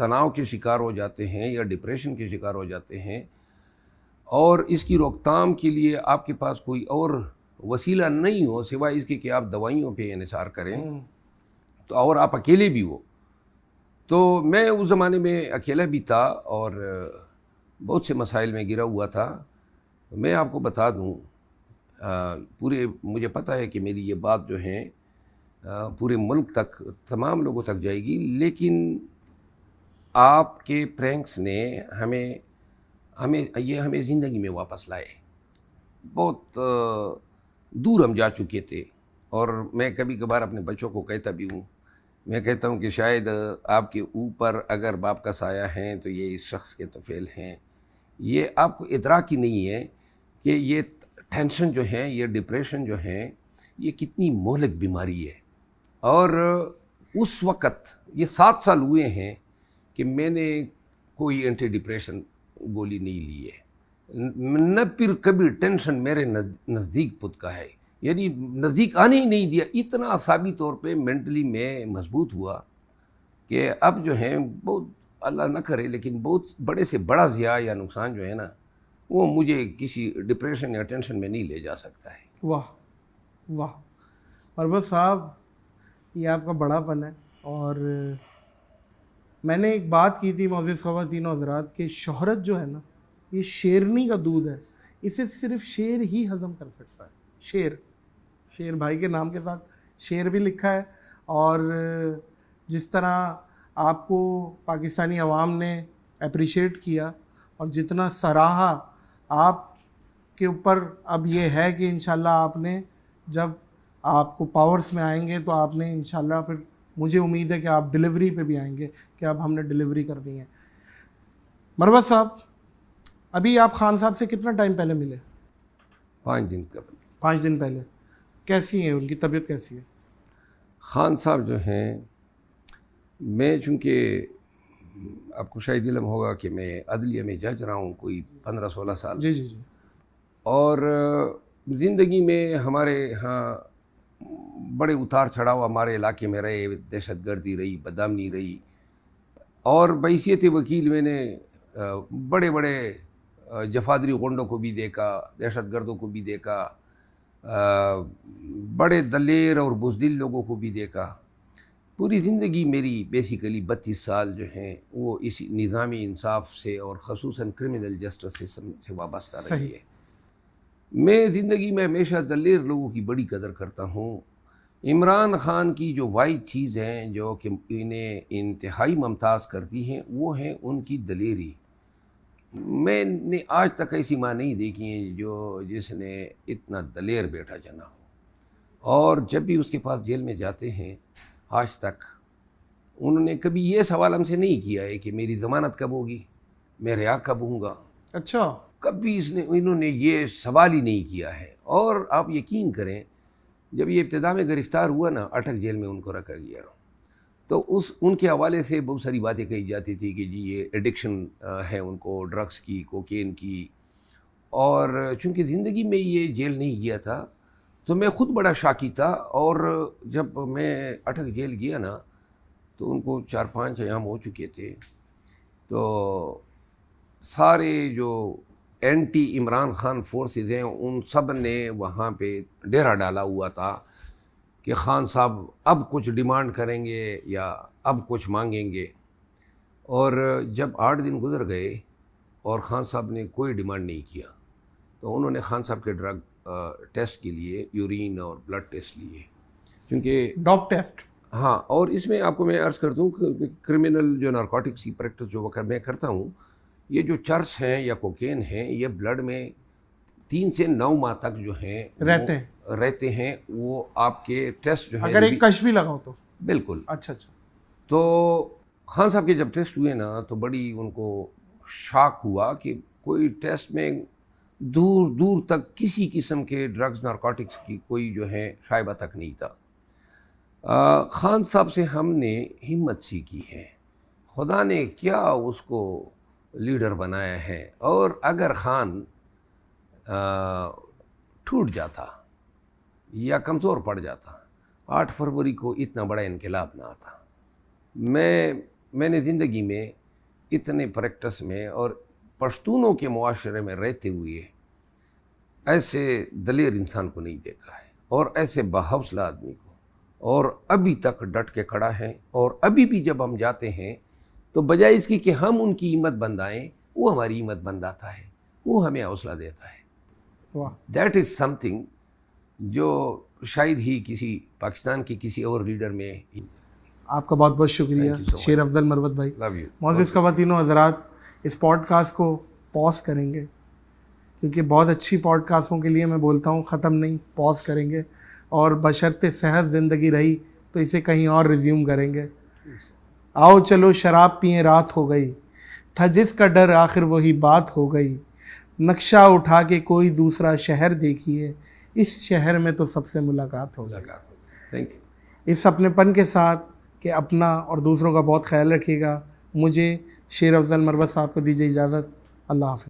تناؤ کے شکار ہو جاتے ہیں یا ڈپریشن کے شکار ہو جاتے ہیں اور اس کی روک تھام کے لیے آپ کے پاس کوئی اور وسیلہ نہیں ہو سوائے اس کے کہ آپ دوائیوں پہ انحصار کریں تو اور آپ اکیلے بھی ہو. تو میں اس زمانے میں اکیلا بھی تھا اور بہت سے مسائل میں گرا ہوا تھا. میں آپ کو بتا دوں پورے مجھے پتہ ہے کہ میری یہ بات جو ہے پورے ملک تک تمام لوگوں تک جائے گی، لیکن آپ کے پرینکس نے ہمیں زندگی میں واپس لائے. بہت دور ہم جا چکے تھے اور میں کبھی کبھار اپنے بچوں کو کہتا بھی ہوں، میں کہتا ہوں کہ شاید آپ کے اوپر اگر باپ کا سایہ ہیں تو یہ اس شخص کے طفیل ہیں. یہ آپ کو ادراک ہی نہیں ہے کہ یہ ٹینشن جو ہے، یہ ڈپریشن جو ہے، یہ کتنی مہلک بیماری ہے. اور اس وقت یہ 7 سال ہوئے ہیں کہ میں نے کوئی اینٹی ڈپریشن گولی نہیں لی ہے، نہ پھر کبھی ٹینشن میرے نزدیک پتکا ہے، یعنی نزدیک آنے ہی نہیں دیا. اتنا اعصابی طور پہ مینٹلی میں مضبوط ہوا کہ اب جو ہے بہت اللہ نہ کرے لیکن بہت بڑے سے بڑا ضیاع یا نقصان جو ہے نا وہ مجھے کسی ڈپریشن یا ٹینشن میں نہیں لے جا سکتا ہے. واہ واہ مروت صاحب، یہ آپ کا بڑا پن ہے. اور میں نے ایک بات کی تھی معزز خواتین و حضرات کہ شہرت جو ہے نا یہ شیرنی کا دودھ ہے، اسے صرف شیر ہی ہضم کر سکتا ہے. شیر بھائی کے نام کے ساتھ شیر بھی لکھا ہے. اور جس طرح آپ کو پاکستانی عوام نے اپریشیٹ کیا اور جتنا سراہا آپ کے اوپر اب یہ ہے کہ انشاءاللہ آپ نے جب آپ کو پاورز میں آئیں گے تو آپ نے انشاءاللہ پھر مجھے امید ہے کہ آپ ڈیلیوری پہ بھی آئیں گے کہ اب ہم نے ڈیلیوری کرنی ہے. مروت صاحب، ابھی آپ خان صاحب سے کتنا ٹائم پہلے ملے؟ 5 دن قبل. 5 دن پہلے. کیسی ہیں ان کی طبیعت کیسی ہے؟ خان صاحب جو ہیں، میں چونکہ آپ کو شاید علم ہوگا کہ میں عدلیہ میں جج رہا ہوں کوئی 15-16 سال. جی. اور زندگی میں ہمارے ہاں بڑے اتار چڑھاؤ ہمارے علاقے میں رہے، دہشت گردی رہی، بدامنی رہی، اور بحیثیت وکیل میں نے بڑے بڑے جفادری غنڈوں کو بھی دیکھا، دہشت گردوں کو بھی دیکھا، بڑے دلیر اور بزدل لوگوں کو بھی دیکھا. پوری زندگی میری بیسیکلی 32 سال جو ہیں وہ اس نظامی انصاف سے اور خصوصاً کرمنل جسٹس سسٹم سے وابستہ رہی ہے. میں زندگی میں ہمیشہ دلیر لوگوں کی بڑی قدر کرتا ہوں. عمران خان کی جو واحد چیز ہیں جو کہ انہیں انتہائی ممتاز کرتی ہیں وہ ہیں ان کی دلیری. میں نے آج تک ایسی ماں نہیں دیکھی ہے جس نے اتنا دلیر بیٹا جنا ہو. اور جب بھی اس کے پاس جیل میں جاتے ہیں آج تک انہوں نے کبھی یہ سوال ہم سے نہیں کیا ہے کہ میری ضمانت کب ہوگی، میں رہا کب ہوں گا. اچھا. کبھی انہوں نے یہ سوال ہی نہیں کیا ہے. اور آپ یقین کریں جب یہ ابتدا میں گرفتار ہوا نا، اٹک جیل میں ان کو رکھا گیا، تو ان کے حوالے سے بہت ساری باتیں کہی جاتی تھی کہ جی یہ ایڈکشن ہے ان کو ڈرگس کی، کوکین کی. اور چونکہ زندگی میں یہ جیل نہیں گیا تھا تو میں خود بڑا شاکی تھا. اور جب میں اٹک جیل گیا نا تو ان کو 4-5 ایام ہو چکے تھے. تو سارے جو اینٹی عمران خان فورسز ہیں ان سب نے وہاں پہ ڈیرا ڈالا ہوا تھا کہ خان صاحب اب کچھ ڈیمانڈ کریں گے یا اب کچھ مانگیں گے. اور جب 8 دن گزر گئے اور خان صاحب نے کوئی ڈیمانڈ نہیں کیا تو انہوں نے خان صاحب کے ڈرگ ٹیسٹ کے لیے یورین اور بلڈ ٹیسٹ لیے، کیونکہ ڈاپ ٹیسٹ. ہاں. اور اس میں آپ کو میں عرض کر دوں کہ کرمنل جو نارکوٹکس کی پریکٹس جو میں کرتا ہوں، یہ جو چرس ہیں یا کوکین ہیں یہ بلڈ میں 3 سے 9 ماہ تک جو ہیں رہتے ہیں. وہ آپ کے ٹیسٹ جو ہے اگر ایک کش بھی لگاؤ تو بالکل. اچھا. تو خان صاحب کے جب ٹیسٹ ہوئے نا تو بڑی ان کو شاک ہوا کہ کوئی ٹیسٹ میں دور دور تک کسی قسم کے ڈرگز نارکوٹکس کی کوئی جو ہے شائبہ تک نہیں تھا. خان صاحب سے ہم نے ہمت سیکھی ہے. خدا نے کیا اس کو لیڈر بنایا ہے. اور اگر خان ٹوٹ جاتا یا کمزور پڑ جاتا 8 فروری کو اتنا بڑا انقلاب نہ آتا. میں میں نے زندگی میں اتنے پریکٹس میں اور پشتونوں کے معاشرے میں رہتے ہوئے ایسے دلیر انسان کو نہیں دیکھا ہے، اور ایسے باحوصلہ آدمی کو، اور ابھی تک ڈٹ کے کھڑا ہے، اور ابھی بھی جب ہم جاتے ہیں تو بجائے اس کی کہ ہم ان کی ہمت بندائیں، وہ ہماری ہمت بنداتا ہے، وہ ہمیں حوصلہ دیتا ہے. واہ. دیٹ از سم تھنگ جو شاید ہی کسی پاکستان کے کسی اور لیڈر میں. آپ کا بہت بہت شکریہ Thank you so much. شیر افضل مروت بھائی. Love you. معزز خواتین و حضرات، اس پوڈ کاسٹ کو پاز کریں گے، کیونکہ بہت اچھی پوڈ کاسٹوں کے لیے میں بولتا ہوں ختم نہیں، پاز کریں گے، اور بشرطِ صحت زندگی رہی تو اسے کہیں اور ریزیوم کریں گے. آؤ چلو شراب پئیں رات ہو گئی، تھا جس کا ڈر آخر وہی بات ہو گئی. نقشہ اٹھا کے کوئی دوسرا شہر دیکھیے، اس شہر میں تو سب سے ملاقات ہو گئی. Thank you. اس اپنے پن کے ساتھ کہ اپنا اور دوسروں کا بہت خیال رکھیے گا. مجھے شیر افضل مروت صاحب کو دیجیے اجازت. اللہ حافظ.